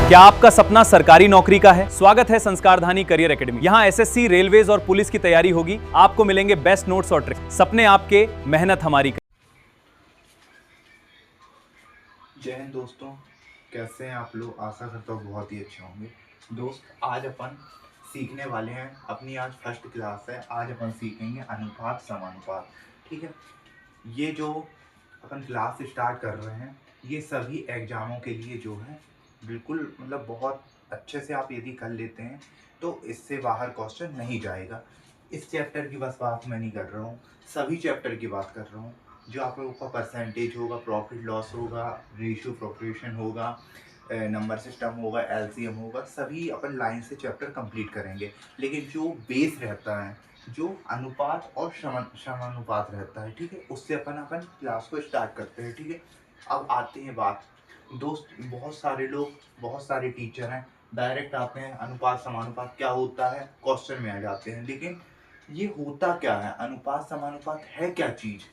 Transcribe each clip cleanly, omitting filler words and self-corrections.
क्या आपका सपना सरकारी नौकरी का है? स्वागत है संस्कारधानी करियर एकेडमी। यहाँ एसएससी, रेलवेज और पुलिस की तैयारी होगी। आपको मिलेंगे बेस्ट नोट्स और ट्रिक्स। सपने आपके, मेहनत हमारी। जय हिंद दोस्तों, कैसे हैं आप लोग? आशा करता हूँ बहुत ही अच्छे होंगे। दोस्त, आज अपन सीखने वाले हैं, अपनी आज फर्स्ट क्लास है। आज अपन सीखेंगे अनुपात समानुपात। ठीक है, ये जो अपन क्लास स्टार्ट कर रहे हैं, ये सभी एग्जामों के लिए जो है बिल्कुल मतलब बहुत अच्छे से आप यदि कर लेते हैं तो इससे बाहर क्वेश्चन नहीं जाएगा। इस चैप्टर की बस बात मैं नहीं कर रहा हूँ, सभी चैप्टर की बात कर रहा हूँ। जो आप लोगों का परसेंटेज होगा, प्रॉफिट लॉस होगा, रेशियो प्रोपोर्शन होगा, नंबर सिस्टम होगा, एलसीएम होगा, सभी अपन लाइन से चैप्टर कंप्लीट करेंगे। लेकिन जो बेस रहता है, जो अनुपात और समानुपात रहता है, ठीक है, उससे अपन क्लास को स्टार्ट करते हैं। ठीक है, अब आते हैं बात दोस्त, बहुत सारे लोग, बहुत सारे टीचर हैं, डायरेक्ट आते हैं अनुपात समानुपात क्या होता है क्वेश्चन में आ जाते हैं। लेकिन ये होता क्या है, अनुपात समानुपात है क्या चीज,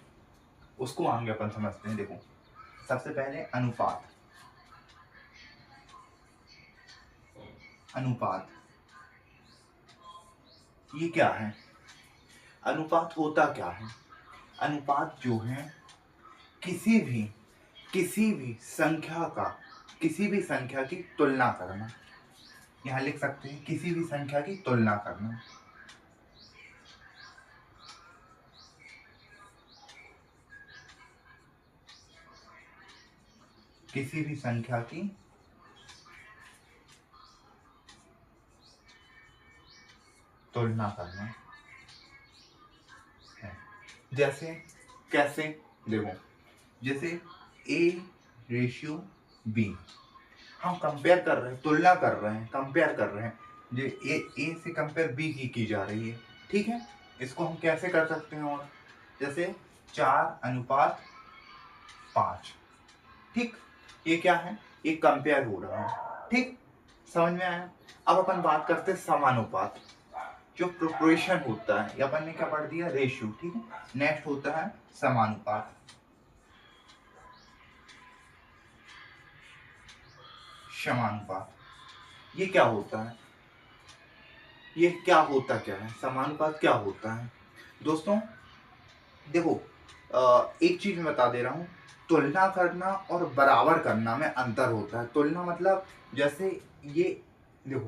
उसको आगे अपन समझते हैं। देखो, सबसे पहले अनुपात। अनुपात ये क्या है? अनुपात होता क्या है? अनुपात जो है किसी भी संख्या का, किसी भी संख्या की तुलना करना। यहां लिख सकते हैं किसी भी संख्या की तुलना करना। किसी भी संख्या की तुलना करना है। जैसे कैसे? देखो, जैसे ए रेशियो बी, हम कंपेयर कर रहे हैं, तुलना कर रहे हैं, कंपेयर कर रहे हैं। जो ए से कंपेयर बी की जा रही है। ठीक है, इसको हम कैसे कर सकते हैं? और जैसे 4:5। ठीक, ये क्या है? ये कंपेयर हो रहा है। ठीक, समझ में आया? अब अपन बात करते हैं समानुपात। जो प्रोपोर्शन होता है, या अपन ने क्या पढ़ दिया? रेशियो। ठीक है, नेक्स्ट होता है समानुपात। समानुपात ये क्या होता है? ये क्या होता क्या है? समानुपात क्या होता है दोस्तों? देखो, एक चीज मैं बता दे रहा हूँ, तुलना करना और बराबर करना में अंतर होता है। तुलना मतलब जैसे ये देखो,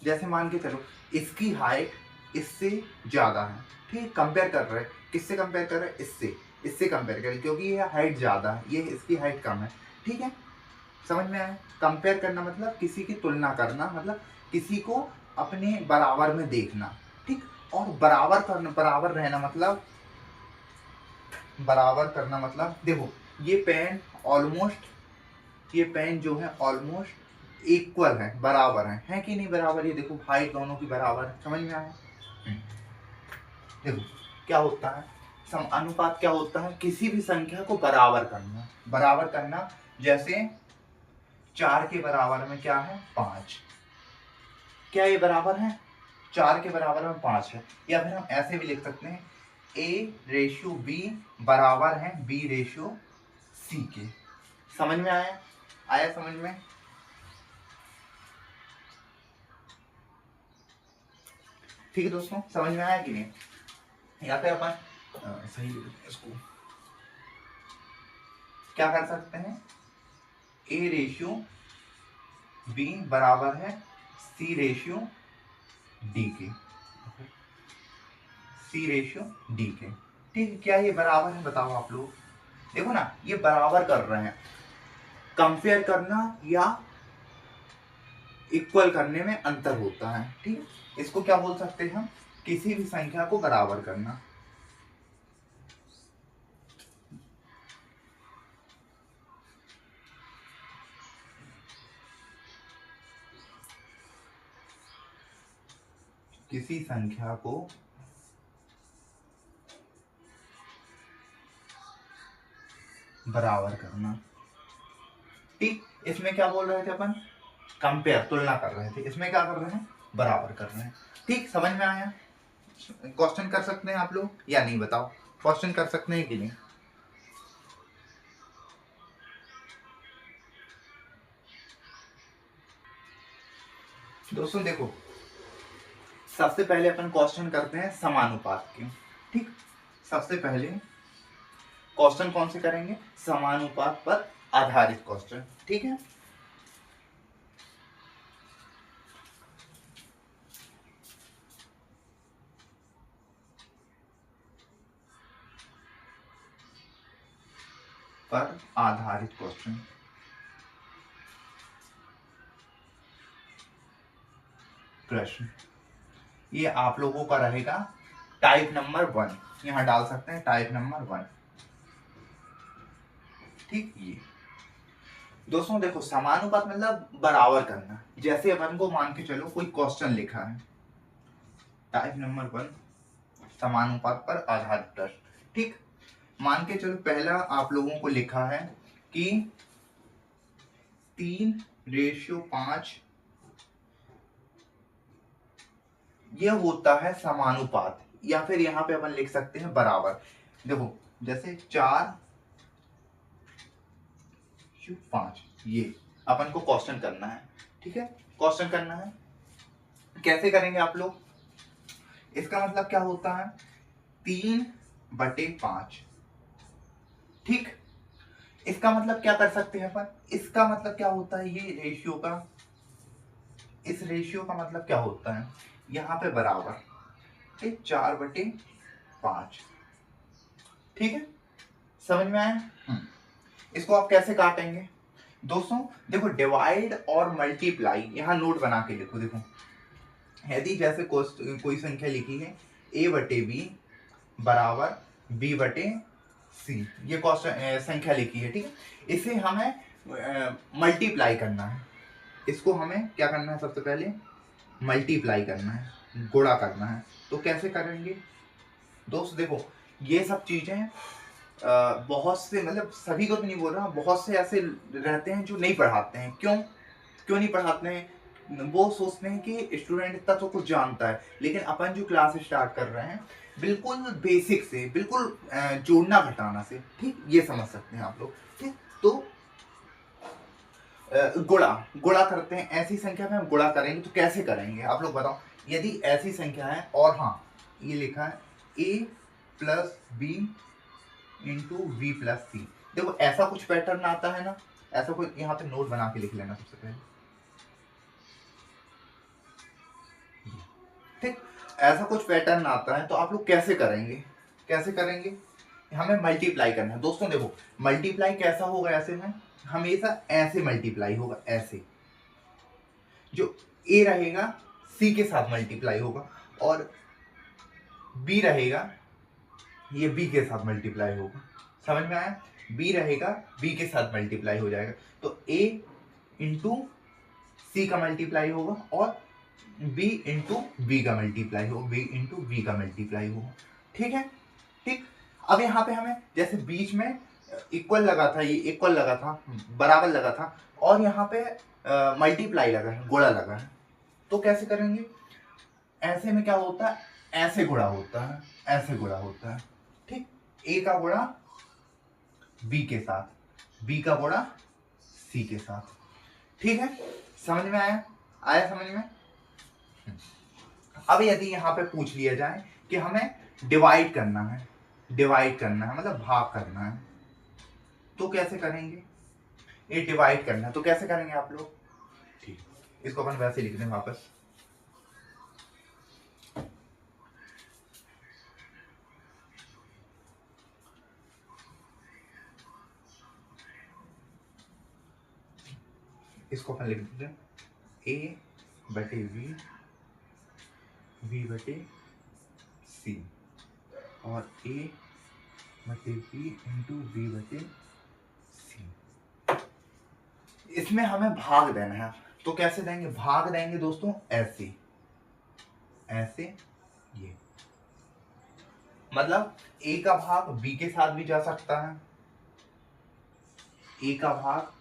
जैसे मान के चलो इसकी हाइट इससे ज्यादा है। ठीक है, कंपेयर कर रहे हैं, किससे कंपेयर कर रहे हैं? इससे कंपेयर करें, क्योंकि ये हाइट ज्यादा है, ये इसकी हाइट कम है। ठीक है, समझ में आया? कंपेयर करना मतलब किसी की तुलना करना, मतलब किसी को अपने बराबर में देखना। ठीक, और बराबर करना मतलब देखो, ये पेन जो है ऑलमोस्ट इक्वल है, बराबर है कि नहीं बराबर? ये देखो, हाइट दोनों की बराबर है। समझ में आया? देखो क्या होता है, अनुपात क्या होता है? किसी भी संख्या को बराबर करना। बराबर करना जैसे 4 के बराबर में क्या है? 5। क्या ये बराबर है? 4 के बराबर में 5 है। या फिर हम ऐसे भी लिख सकते हैं, ए रेशियो बी बराबर है बी रेशियो सी के। समझ में आया? आया समझ में? ठीक है दोस्तों, समझ में आया कि नहीं? या फिर अपन सही इसको क्या कर सकते हैं? ए रेशियो बी बराबर है सी रेशियो डी के। सी रेशियो डी के। ठीक है, क्या ये बराबर है? बताओ आप लोग। देखो ना, ये बराबर कर रहे हैं। कंपेयर करना या इक्वल करने में अंतर होता है। ठीक, इसको क्या बोल सकते हैं हम? किसी भी संख्या को बराबर करना। किसी संख्या को बराबर करना। ठीक, इसमें क्या बोल रहे थे अपन? कंपेयर, तुलना कर रहे थे। इसमें क्या कर रहे हैं? बराबर कर रहे हैं। ठीक, समझ में आया? क्वेश्चन कर सकते हैं आप लोग या नहीं? बताओ, क्वेश्चन कर सकते हैं कि नहीं? दोस्तों देखो, सबसे पहले अपन क्वेश्चन करते हैं समानुपात के। ठीक, सबसे पहले क्वेश्चन कौन से करेंगे? समानुपात पर आधारित क्वेश्चन। ठीक है, पर आधारित क्वेश्चन। प्रश्न ये आप लोगों का रहेगा टाइप नंबर 1, यहां डाल सकते हैं टाइप नंबर 1। ठीक, ये दोस्तों देखो, समानुपात मतलब बराबर करना। जैसे अपन को मान के चलो कोई क्वेश्चन लिखा है, टाइप नंबर 1 समानुपात पर आधारित प्रश्न। ठीक, मान के चलो पहला आप लोगों को लिखा है कि 3:5 ये होता है समानुपात, या फिर यहां पे अपन लिख सकते हैं बराबर। देखो जैसे 4:5 ये अपन को क्वेश्चन करना है। ठीक है, क्वेश्चन करना है, कैसे करेंगे आप लोग? इसका मतलब क्या होता है? 3/5। ठीक, इसका मतलब क्या कर सकते हैं अपन? इसका मतलब क्या होता है? ये रेशियो का, इस रेशियो का मतलब क्या होता है? यहाँ पे बराबर, ठीक, 4/5। ठीक है, समझ में आया? इसको आप कैसे काटेंगे? दोस्तों देखो, डिवाइड और मल्टीप्लाई यहाँ नोट बना के लिखो। देखो, यदि जैसे कोई संख्या लिखी है a/b बराबर b/c, ये संख्या लिखी है। ठीक है, इसे हमें मल्टीप्लाई करना है। इसको हमें क्या करना है? सबसे पहले मल्टीप्लाई करना है, गुणा करना है। तो कैसे करेंगे दोस्त? देखो, ये सब चीजें बहुत से, मतलब सभी को तो नहीं बोल रहा, बहुत से ऐसे रहते हैं जो नहीं पढ़ाते हैं। क्यों नहीं पढ़ाते हैं? वो सोचते हैं कि स्टूडेंट इतना तो कुछ जानता है, लेकिन अपन जो क्लास स्टार्ट कर रहे हैं बिल्कुल बेसिक से, बिल्कुल जोड़ना घटाना से। ठीक, ये समझ सकते हैं आप लोग। ठीक, तो गुणा करते हैं, ऐसी संख्या में हम गुणा करेंगे। तो कैसे करेंगे आप लोग बताओ? यदि ऐसी संख्या है और हाँ ये लिखा है a+b इंटू v+c, देखो ऐसा कुछ पैटर्न आता है ना, ऐसा कुछ यहाँ पे नोट बना के लिख लेना सबसे पहले। ठीक, ऐसा कुछ पैटर्न आता है तो आप लोग कैसे करेंगे? कैसे करेंगे? हमें मल्टीप्लाई करना है। दोस्तों देखो, मल्टीप्लाई कैसा होगा? ऐसे में हमेशा ऐसे मल्टीप्लाई होगा, ऐसे। जो a रहेगा c के साथ मल्टीप्लाई होगा, और b रहेगा ये b के साथ मल्टीप्लाई होगा। समझ में आया? b रहेगा b के साथ मल्टीप्लाई हो जाएगा। तो a इंटू c का मल्टीप्लाई होगा, और b इंटू b का मल्टीप्लाई होगा, b इंटू b का मल्टीप्लाई होगा। ठीक है, ठीक। अब यहाँ पे हमें जैसे बीच में इक्वल लगा था, ये इक्वल लगा था, बराबर लगा था, और यहाँ पे मल्टीप्लाई लगा है, गुणा लगा है। तो कैसे करेंगे? ऐसे में क्या होता है? ऐसे गुणा होता है, ऐसे गुणा होता है। ठीक, a का गुणा b के साथ, b का गुणा c के साथ। ठीक है, समझ में आया? आया समझ में? अब यदि यहाँ पे पूछ लिया जाए कि हमें डिवाइड करना है, डिवाइड करना है मतलब भाग करना है, तो कैसे करेंगे? ये डिवाइड करना है तो कैसे करेंगे आप लोग? ठीक, इसको अपन वैसे लिख दें वापस। इसको अपन लिख देते हैं a/v, v/c, और a/v इंटू v/c। इसमें हमें भाग देना है, तो कैसे देंगे? भाग देंगे दोस्तों ऐसे, ऐसे, ये मतलब a का भाग b के साथ भी जा सकता है, a का भाग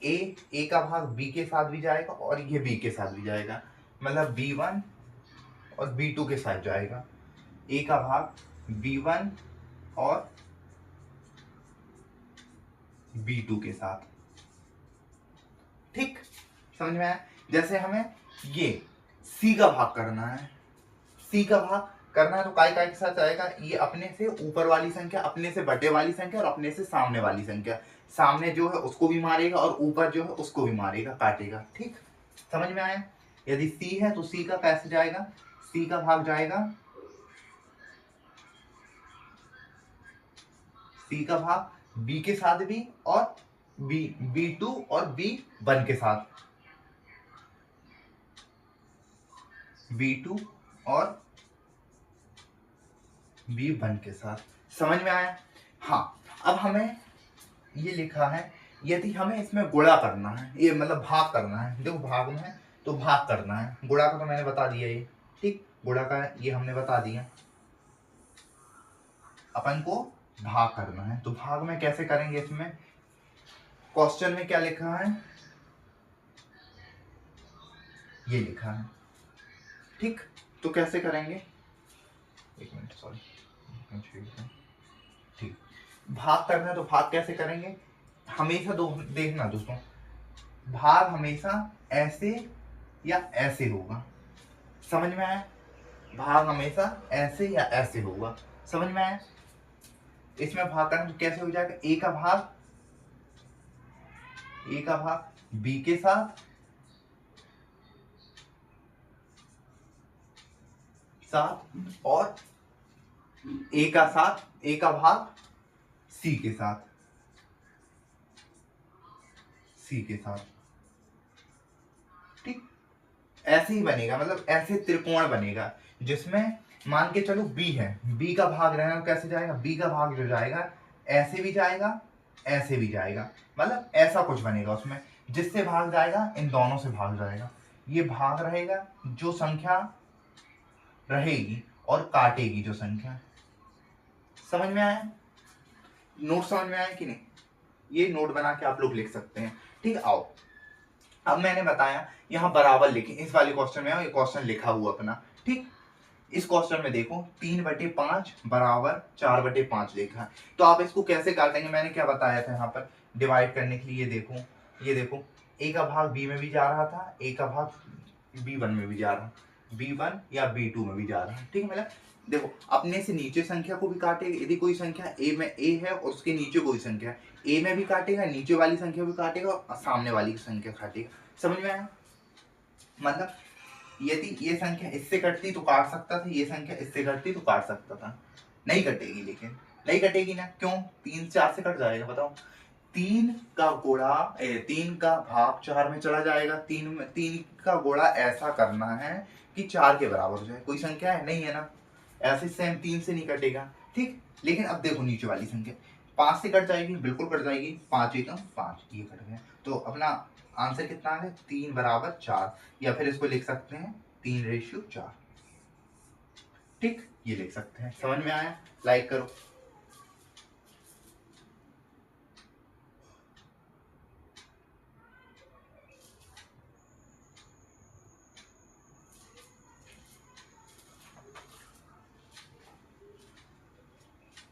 a का भाग b के साथ भी जाएगा, और ये b के साथ भी जाएगा, मतलब b1 और b2 के साथ जाएगा। a का भाग b1 और b2 के साथ। ठीक, समझ में आया। जैसे हमें ये सी का भाग करना है, सी का भाग करना है तो काय काय के साथ आएगा, ये अपने से ऊपर वाली संख्या, अपने से बटे वाली संख्या और अपने से सामने वाली संख्या। सामने जो है उसको भी मारेगा और ऊपर जो है उसको भी मारेगा, काटेगा। ठीक, समझ में आया। यदि सी है तो सी का कैसे जाएगा, सी का भाग जाएगा, सी का भाग बी के साथ भी और B2 और B1 के साथ, B2 और B1 के साथ। समझ में आया। हाँ, अब हमें ये लिखा है, यदि हमें इसमें गुणा करना है, ये मतलब भाग करना है, देखो भाग में है तो भाग करना है, गुणा का तो मैंने बता दिया ये। ठीक, गुणा का ये हमने बता दिया, अपन को भाग करना है तो भाग में कैसे करेंगे। इसमें क्वेश्चन में क्या लिखा है, ये लिखा है। ठीक, तो कैसे करेंगे, एक मिनट सॉरी, ठीक, भाग करना है तो भाग कैसे करेंगे। हमेशा देखना दोस्तों, भाग हमेशा ऐसे या ऐसे होगा। समझ में आया, भाग हमेशा ऐसे या ऐसे होगा। समझ में आया। इसमें भाग करना तो कैसे हो जाएगा, ए का भाग बी के साथ और ए का भाग सी के साथ, ठीक, ऐसे ही बनेगा, मतलब ऐसे त्रिकोण बनेगा जिसमें मान के चलो बी है, बी का भाग रहेगा तो कैसे जाएगा, बी का भाग जो जाएगा ऐसे भी जाएगा ऐसे भी जाएगा, मतलब ऐसा कुछ बनेगा उसमें, जिससे भाग जाएगा इन दोनों से भाग जाएगा। ये भाग रहेगा, जो संख्या रहेगी और काटेगी जो संख्या। समझ में आया, नोट समझ में आया कि नहीं, ये नोट बना के आप लोग लिख सकते हैं। ठीक, आओ अब मैंने बताया यहाँ बराबर लिखें, इस वाले क्वेश्चन में ये क्वेश्चन लिखा हुआ अपना। ठीक, इस क्वेश्चन में देखो 3/5 बराबर 4/5 लिखा है, तो आप इसको कैसे काटेंगे, मैंने क्या बताया था यहाँ पर डिवाइड करने के लिए। ये देखो ए का भाग बी में भी जा रहा था, ए का भाग B1 में भी जा रहा, B1 या B2 में भी जा रहा है। ठीक है, मतलब देखो अपने से नीचे संख्या को भी काटेगा, यदि कोई संख्या ए है और उसके नीचे कोई संख्या ए में भी काटेगा, नीचे वाली संख्या भी काटेगा और सामने वाली संख्या काटेगा। समझ में आया, मतलब यदि ये संख्या इससे कटती तो काट सकता था, ये संख्या इससे कटती तो काट सकता था, नहीं कटेगी, लेकिन नहीं कटेगी ना, क्यों, 3 4 से कट जाएगा, बताओ। 3 का भाग 4 में चला जाएगा, 3 का गुणा ऐसा करना है कि 4 के बराबर हो जाए, कोई संख्या है नहीं है ना, ऐसे सेम 3 से नहीं कटेगा। ठीक, लेकिन अब देखो नीचे वाली संख्या 5 से कट जाएगी, बिल्कुल कट जाएगी, 5 एकम 5, ये कट गया, तो अपना आंसर कितना है, 3 बराबर 4, या फिर इसको लिख सकते हैं 3/4। ठीक, ये लिख सकते हैं। समझ में आया, लाइक करो।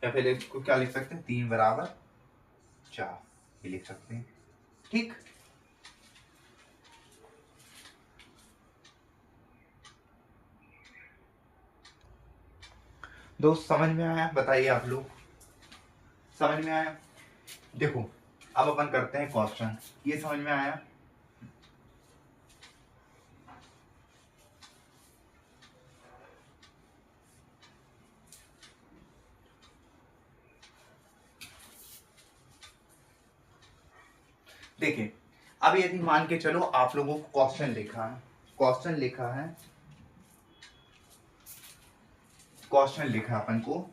या फिर इसको क्या लिख सकते हैं, 3/4, ये लिख सकते हैं। ठीक, दोस्त समझ में आया, बताइए आप लोग, समझ में आया। देखो अब अपन करते हैं क्वेश्चन, ये समझ में आया। देखिए अब यदि मान के चलो आप लोगों को क्वेश्चन लिखा है, अपन को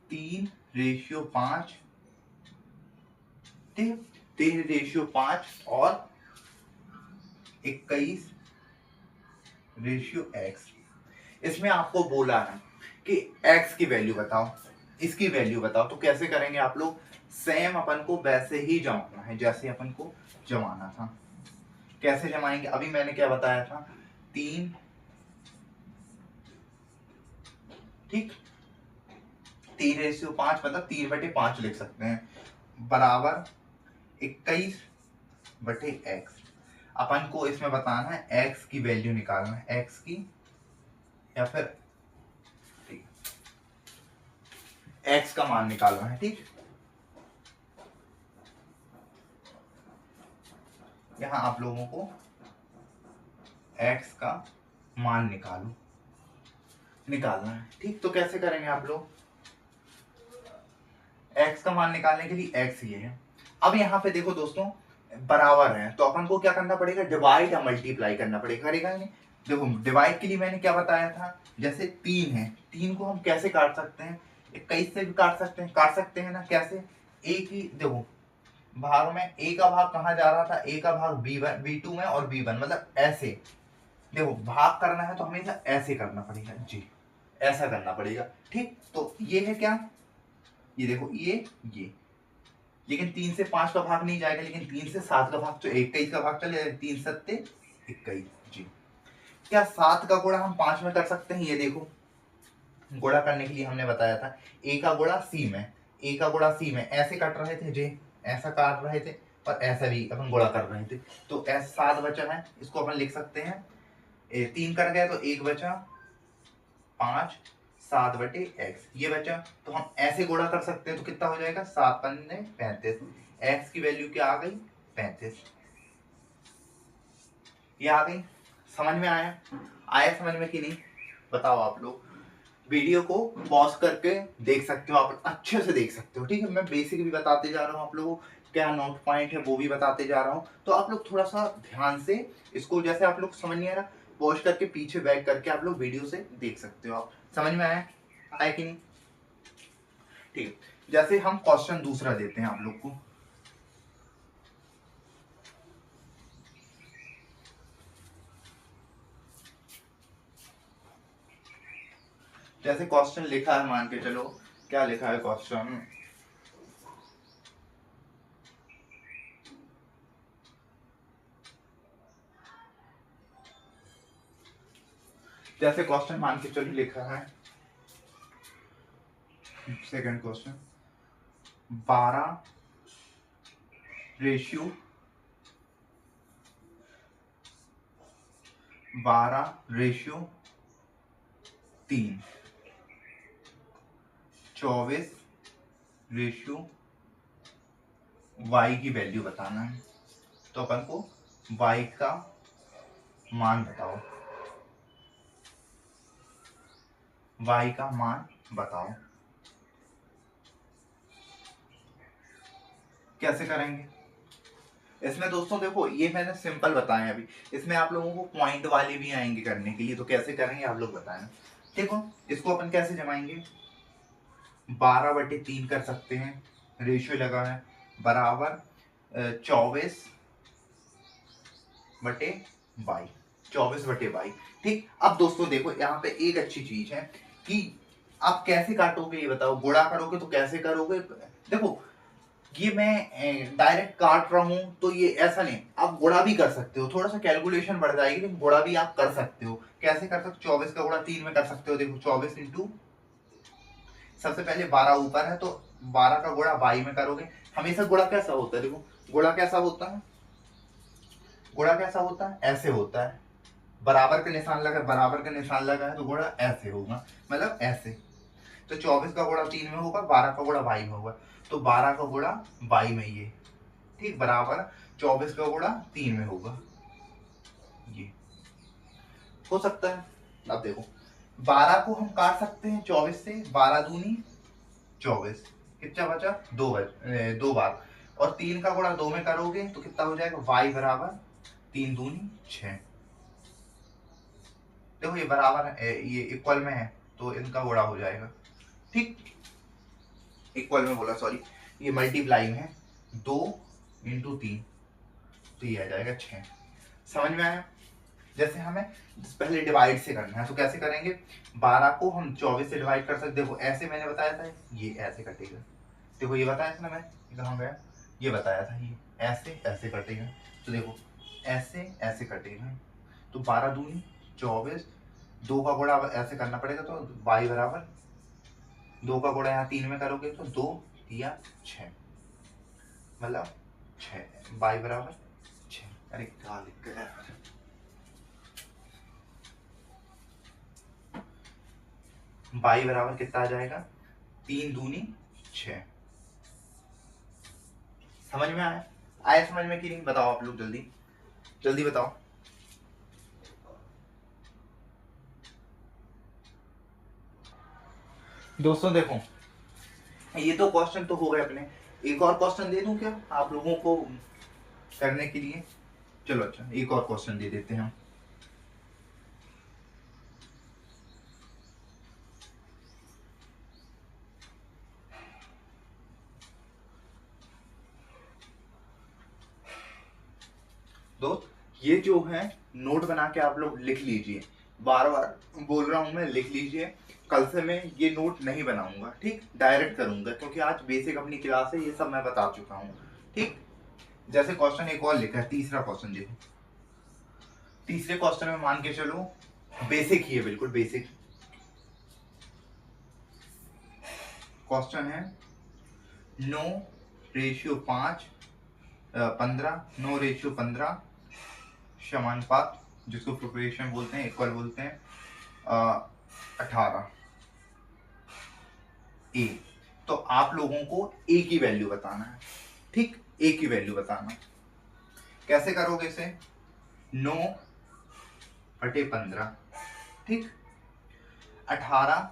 3/5, 3/5 और 21/x। इसमें आपको बोला है कि x की वैल्यू बताओ, इसकी वैल्यू बताओ, तो कैसे करेंगे आप लोग, सेम अपन को वैसे ही जमाना है जैसे अपन को जमाना था। कैसे जमाएंगे, अभी मैंने क्या बताया था, 3, ठीक, 3/5 मतलब 3/5 लिख सकते हैं, बराबर 21 बटे एक्स। अपन को इसमें बताना है एक्स की वैल्यू निकालना है, एक्स की या फिर एक्स का मान निकालना है। ठीक, यहां आप लोगों को एक्स का मान निकालना है। ठीक, तो कैसे करेंगे आप लोग? एक्स का मान निकालने के लिए एक्स ये है। अब यहाँ पे देखो दोस्तों, बराबर है तो अपन को क्या करना पड़ेगा? डिवाइड या मल्टीप्लाई करना पड़ेगा, करेगा नहीं? देखो डिवाइड के लिए मैंने क्या बताया था, जैसे 3 है, 3 को हम कैसे काट सकते हैं? 21 से भी काट सकते हैं ना। कैसे? एक ही देखो भाग में ए का भाग कहाँ जा रहा था? ए का भाग B2 में और B1, मतलब ऐसे। देखो भाग करना है तो हमेशा ऐसे करना पड़ेगा जी, ऐसा करना पड़ेगा। ठीक, तो ये है क्या? ये देखो ये लेकिन 3 से 5 का भाग नहीं जाएगा, लेकिन 3 से 7 का भाग तो 21 का भाग चले जाएगा। 3 सत्ते 21 जी। क्या 7 का गुणा हम 5 में कर सकते हैं? ये देखो गुणा करने के लिए हमने बताया था ए का गुणा सी में, ए का गुणा सी में ऐसे काट रहे थे जे, ऐसा काट रहे थे और ऐसा भी अपन गुणा कर रहे थे। तो ऐसा 7 बचा है, इसको अपन लिख सकते हैं 3 कर गए तो 1 बचा, 5 7 बटे एक्स ये बचा। तो हम ऐसे गुणा कर सकते हैं तो कितना हो जाएगा? 7 पंजे 35। एक्स की वैल्यू क्या आ गई? 35। ये आ गई। समझ में आया समझ में कि नहीं? बताओ आप लोग। वीडियो को पॉज करके देख सकते हो, आप अच्छे से देख सकते हो। ठीक है, मैं बेसिक भी बताते जा रहा हूँ आप लोगों को, क्या नोट पॉइंट है वो भी बताते जा रहा हूँ। तो आप लोग थोड़ा सा ध्यान से इसको, जैसे आप लोग समझ नहीं आ रहा, पॉज करके पीछे बैक करके आप लोग वीडियो से देख सकते हो। आप समझ में आया कि नहीं? ठीक, जैसे हम क्वेश्चन दूसरा देते हैं आप लोग को। जैसे क्वेश्चन लिखा है, मान के चलो क्या लिखा है क्वेश्चन, जैसे क्वेश्चन मान के चलो लिखा है second question 12 ratio 3, 24 ratio y की वैल्यू बताना है। तो अपन को y का मान बताओ, y का मान बताओ। कैसे करेंगे इसमें दोस्तों? देखो ये मैंने सिंपल बताया अभी, इसमें आप लोगों को पॉइंट वाले भी आएंगे करने के लिए। तो कैसे करेंगे आप लोग बताएं। देखो इसको अपन कैसे जमाएंगे? 12/3 कर सकते हैं, रेशियो लगा है, बराबर 24/22, 24/22। ठीक, अब दोस्तों देखो यहाँ पे एक अच्छी चीज है कि आप कैसे काटोगे ये बताओ। गुणा करोगे तो कैसे करोगे? देखो ये मैं डायरेक्ट काट रहा हूं तो ये ऐसा नहीं, आप गुणा भी कर सकते हो, थोड़ा सा कैलकुलेशन बढ़ जाएगी लेकिन गुणा भी आप कर सकते हो। कैसे कर सकते हो? 24 का गुणा 3 में कर सकते हो। देखो 24 इंटू, सबसे पहले 12 ऊपर है तो 12 का गुणा 22 में करोगे। हमेशा गुणा कैसा होता है? देखो गुणा कैसा होता है, गुणा कैसा होता है? ऐसे होता है। बराबर का निशान लगा है तो गुणा ऐसे होगा, मतलब ऐसे। तो 24 का गुणा 3 में होगा, 12 का गुणा 22 में होगा। तो 12 का गुणा 22 में ये, ठीक, बराबर 24 का गुणा 3 में होगा। ये हो सकता है। अब देखो 12 को हम काट सकते हैं 24 से, 12 दूनी 24, कितना बचा? 2 बार। और 3 का गुणा 2 में करोगे तो कितना हो जाएगा? y बराबर 3 दूनी 6। देखो ये बराबर है, ये इक्वल में है तो इनका गुणा हो जाएगा। ठीक, इक्वल में बोला, सॉरी, ये मल्टीप्लाई में है, 2 इंटू 3 तो ये आ जाएगा 6। समझ में आया? जैसे हमें पहले डिवाइड से करना है तो कैसे करेंगे? 12 को हम 24 से डिवाइड कर सकते। देखो ऐसे मैंने बताया था, ये ऐसे कटेगा। देखो ये बताया था ना, मैं कहाँ गया, ये बताया था, ये ऐसे ऐसे कटेगा। तो देखो ऐसे ऐसे कटेगा। तो 12 दूनी 24, 2 का गुणा ऐसे करना पड़ेगा तो y बराबर 2 का गुणा यहाँ 3 में करोगे तो 2 या 6, मतलब 6, y बराबर अरे क्या लिख गया यार। बाई बराबर कितना आ जाएगा, 3 दूनी 6। समझ में आया, आया समझ में कि नहीं, बताओ आप लोग जल्दी जल्दी बताओ। दोस्तों देखो, ये तो क्वेश्चन तो हो गए अपने, एक और क्वेश्चन दे दूं क्या आप लोगों को करने के लिए? चलो अच्छा, एक और क्वेश्चन दे देते हैं हम। दोस्त ये जो है नोट बना के आप लोग लिख लीजिए, बार बार बोल रहा हूं मैं, लिख लीजिए। कल से मैं ये नोट नहीं बनाऊंगा, ठीक, डायरेक्ट करूंगा, क्योंकि आज बेसिक अपनी क्लास है, ये सब मैं बता चुका हूँ, ठीक। जैसे क्वेश्चन एक और लिखा है, तीसरा क्वेश्चन देखो। तीसरे क्वेश्चन में मान के चलो बेसिक ही है, बिल्कुल बेसिक क्वेश्चन है। 9:5 9:15 समानुपात, जिसको प्रोपोर्शन बोलते हैं, इक्वल बोलते हैं, 18 ए। तो आप लोगों को ए की वैल्यू बताना है, ठीक, ए की वैल्यू बताना। कैसे करोगे इसे, 9/15, ठीक, 18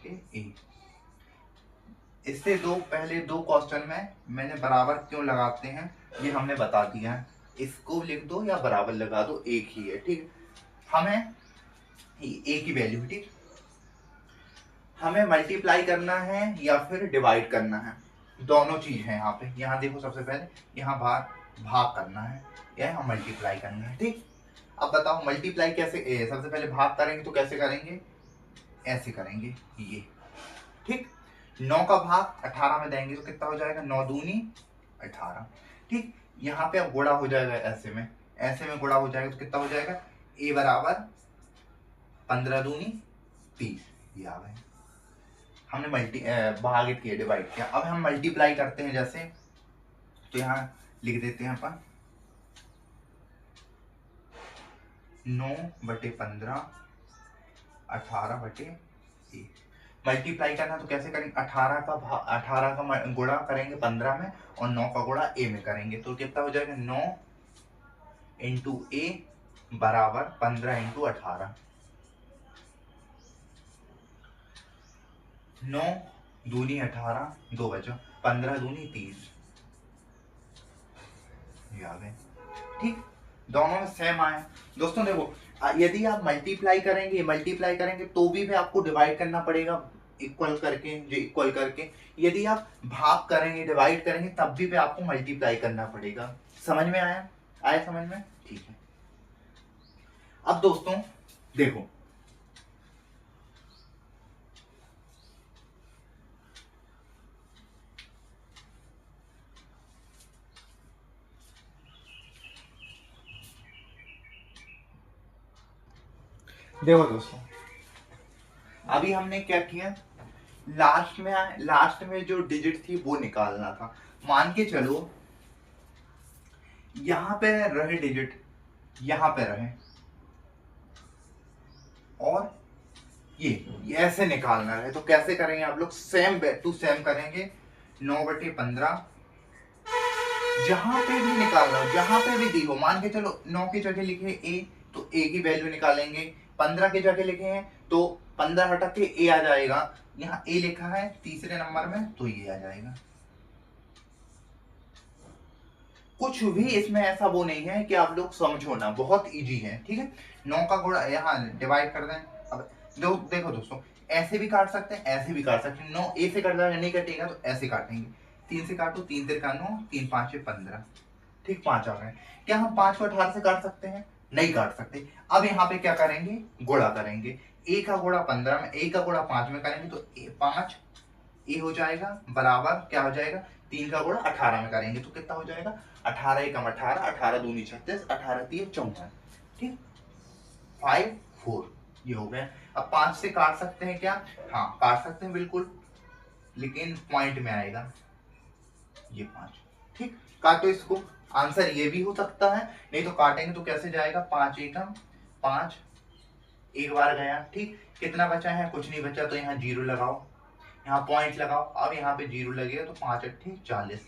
ए। इससे पहले दो क्वेश्चन में मैंने बराबर क्यों लगाते हैं ये हमने बता दिया है। इसको लिख दो या बराबर लगा दो, एक ही है, ठीक। हमें ए की वैल्यू, ठीक, हमें मल्टीप्लाई करना है या फिर डिवाइड करना है, दोनों चीज है यहाँ पे। यहाँ देखो, सबसे पहले यहाँ भाग करना है या यहाँ मल्टीप्लाई करना है, ठीक। अब बताओ मल्टीप्लाई कैसे, सबसे पहले भाग करेंगे तो कैसे करेंगे, ऐसे करेंगे ये, ठीक। 9 का भाग 18 में देंगे तो कितना हो जाएगा, 9 दूनी 18, ठीक। यहाँ पे अब गुणा हो जाएगा, ऐसे में गुणा हो जाएगा तो कितना हो जाएगा, ए बराबर 15 दूनी 30, ये आ गए। हमने भागित किया, डिवाइड किया। अब हम मल्टीप्लाई करते हैं जैसे, तो यहाँ लिख देते हैं अपन 9/15 18/1। मल्टीप्लाई करना तो कैसे करेंगे, 18 का गुणा करेंगे 15 में और 9 का गुणा ए में करेंगे, तो कितना हो जाएगा, 9 इंटू ए बराबर 15 इंटू 18। 9 दूनी 18, 2 बचा, 15 दूनी 30, ये आ गए, ठीक। दोनों में सेम आए। दोस्तों देखो, यदि आप मल्टीप्लाई करेंगे तो भी आपको डिवाइड करना पड़ेगा, इक्वल करके। यदि आप भाग करेंगे, डिवाइड करेंगे, तब भी आपको मल्टीप्लाई करना पड़ेगा। समझ में आया समझ में, ठीक है। अब दोस्तों देखो, दोस्तों अभी हमने क्या किया, लास्ट में जो डिजिट थी वो निकालना था। मान के चलो यहां पे रहे डिजिट, यहां पे रहे, और ये ऐसे निकालना है, तो कैसे करेंगे आप लोग, सेम टू सेम करेंगे। 9/15 जहां पे भी निकालना हो, जहां पे भी दी हो, मान के चलो 9 की जगह लिखे ए, तो ए की वैल्यू निकालेंगे। 15 की जगह लिखे हैं तो 15 हटा के ए आ जाएगा, यहाँ ए लिखा है तीसरे नंबर में तो ये आ जाएगा। कुछ भी इसमें ऐसा वो नहीं है कि आप लोग समझो ना, बहुत इजी है, ठीक है। 9 का गुणा यहाँ डिवाइड कर दें। अब देखो दोस्तों, ऐसे भी काट सकते हैं, ऐसे भी काट सकते हैं। 9 ए से कट नहीं कटेगा तो ऐसे काटेंगे, 3 से काटो, 3 3 का 9, 3 5 15, ठीक, 5 आ गए। क्या हम 5 को 18 से काट सकते हैं, नहीं काट सकते। अब यहाँ पे क्या करेंगे, गुणा करेंगे। ए का गुणा 15 में, ए का गुणा 5 में करेंगे तो 5 ए हो जाएगा, बराबर क्या हो जाएगा, 3 का गुणा 18 में करेंगे तो कितना हो जाएगा, 18 एकम 18, 18 दूनी 36, 18 3 54, ठीक, 5 4, ये हो गया। अब 5 से काट सकते हैं क्या, हाँ काट सकते हैं बिल्कुल, लेकिन पॉइंट में आएगा ये 5, ठीक। काटो इसको। आंसर ये भी हो सकता है, नहीं तो काटेंगे तो कैसे जाएगा, 5 एकम 5, एक बार गया। ठीक, कितना बचा है, कुछ नहीं बचा, तो यहाँ 0 लगाओ, यहाँ पॉइंट लगाओ। अब यहाँ पे 0 लगेगा तो 5 अट्ठे 40।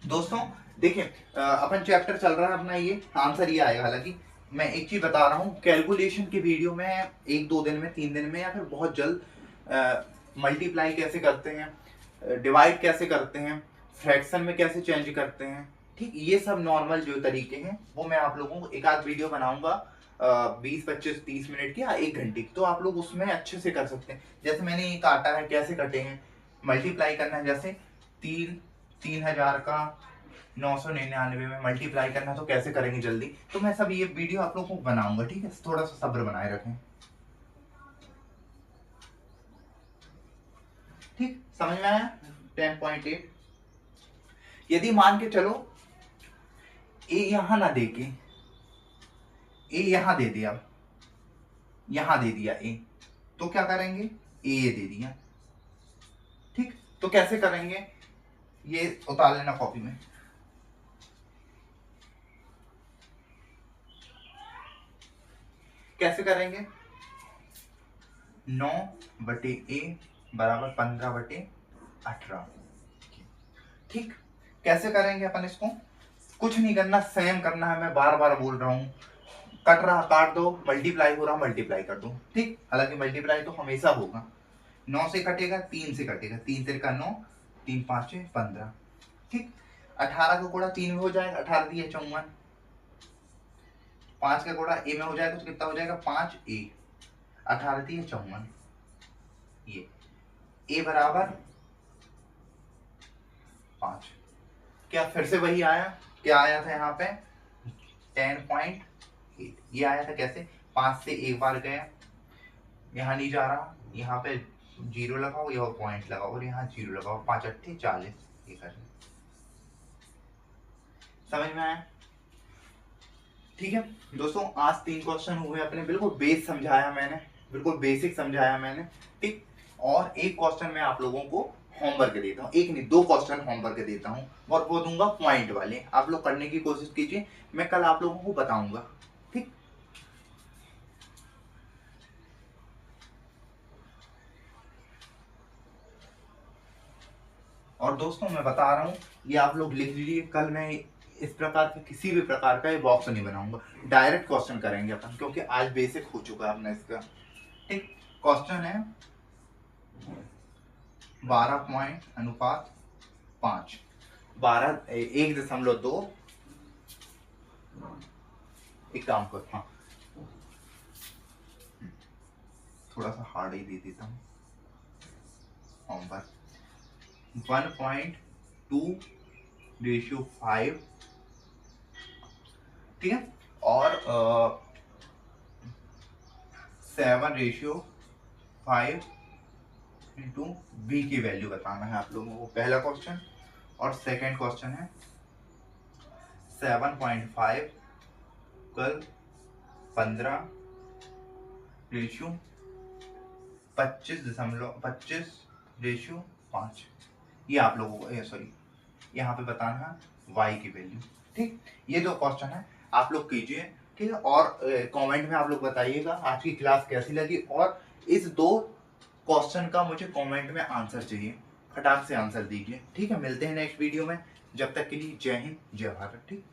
दोस्तों देखिए, अपन चैप्टर चल रहा है अपना, ये आंसर ये आएगा। हालांकि मैं एक चीज बता रहा हूँ, कैलकुलेशन की वीडियो में 1-2 दिन में, 3 दिन में, या फिर बहुत जल्द मल्टीप्लाई कैसे करते हैं, डिवाइड कैसे करते हैं, फ्रैक्शन में कैसे चेंज करते हैं, ठीक, ये सब नॉर्मल जो तरीके हैं वो मैं आप लोगों को एक आध वीडियो बनाऊंगा 20-25-30 मिनट की या 1 घंटे की, तो आप लोग उसमें अच्छे से कर सकते हैं। जैसे मैंने ये काटा है, कैसे कटे हैं, मल्टीप्लाई करना है, जैसे 3000 का 999 में मल्टीप्लाई करना है तो कैसे करेंगे जल्दी, तो मैं सब ये वीडियो आप लोगों को बनाऊंगा। ठीक है, थोड़ा सा सब्र बनाए रखें। ठीक, समझ में आया। 10.8, यदि मान के चलो ए यहां ना दे के, ए यहां दे दिया, यहां दे दिया ए, तो क्या करेंगे, ए दे दिया। ठीक, तो कैसे करेंगे, ये उतार लेना कॉपी में। कैसे करेंगे, 9/a बराबर 15/18। ठीक, कैसे करेंगे अपन इसको, कुछ नहीं करना, सेम करना है, मैं बार बार बोल रहा हूं। कट रहा काट दो, मल्टीप्लाई हो रहा मल्टीप्लाई कर दो। ठीक, हालांकि मल्टीप्लाई तो हमेशा होगा। 9 से कटेगा, 3 से कटेगा, 3 3 का 9, 3 5 6 15। ठीक, 18 का गुणा 3 में हो जाएगा, 18 दिए 54। 5 का गुणा ए में हो जाएगा तो कितना हो जाएगा, 5a, 18 दिए 54। ये ए बराबर 5। क्या फिर से वही आया, क्या आया था यहाँ पे, 10.8। ये आया था कैसे, 5 से एक बार गया, यहाँ नहीं जा रहा, यहाँ पे 0 लगाओ, यहाँ पॉइंट लगाओ और यहाँ 0 लगाओ, 5 अट्ठे 40। ये कर, समझ में आया। ठीक है दोस्तों, आज 3 क्वेश्चन हुए अपने, बिल्कुल बेस समझाया मैंने, बिल्कुल बेसिक समझाया मैंने। ठीक, और एक क्वेश्चन मैं आप लोगों को होमवर्क देता हूँ, एक नहीं 2 क्वेश्चन होमवर्क देता हूँ, और वो दूंगा पॉइंट वाले, आप लोग करने की कोशिश कीजिए, मैं कल आप लोगों को बताऊंगा। ठीक, और दोस्तों मैं बता रहा हूँ, ये आप लोग लिख लीजिए, कल मैं इस प्रकार के किसी भी प्रकार का ये बॉक्स नहीं बनाऊंगा, डायरेक्ट क्वेश्चन करेंगे अपन, क्योंकि आज बेसिक हो चुका है अपना इसका। ठीक, क्वेश्चन है 12.5, 1.2। एक काम कर, हाँ थोड़ा सा हार्ड ही दे देता हूँ होमवर्क। 1.2/5, ठीक है, और 7/5 इंटू बी की वैल्यू बताना है आप लोगों को, पहला क्वेश्चन। और सेकेंड क्वेश्चन है 7.5 कल 15/25/5। ये आप लोगों को सॉरी, यहाँ पे बताना है y की वैल्यू। ठीक, ये 2 क्वेश्चन है, आप लोग कीजिए। ठीक है, और कमेंट में आप लोग बताइएगा आज की क्लास कैसी लगी, और इस 2 क्वेश्चन का मुझे कमेंट में आंसर चाहिए, फटाक से आंसर दीजिए। ठीक है, मिलते हैं नेक्स्ट वीडियो में, जब तक के लिए जय हिंद जय भारत। ठीक।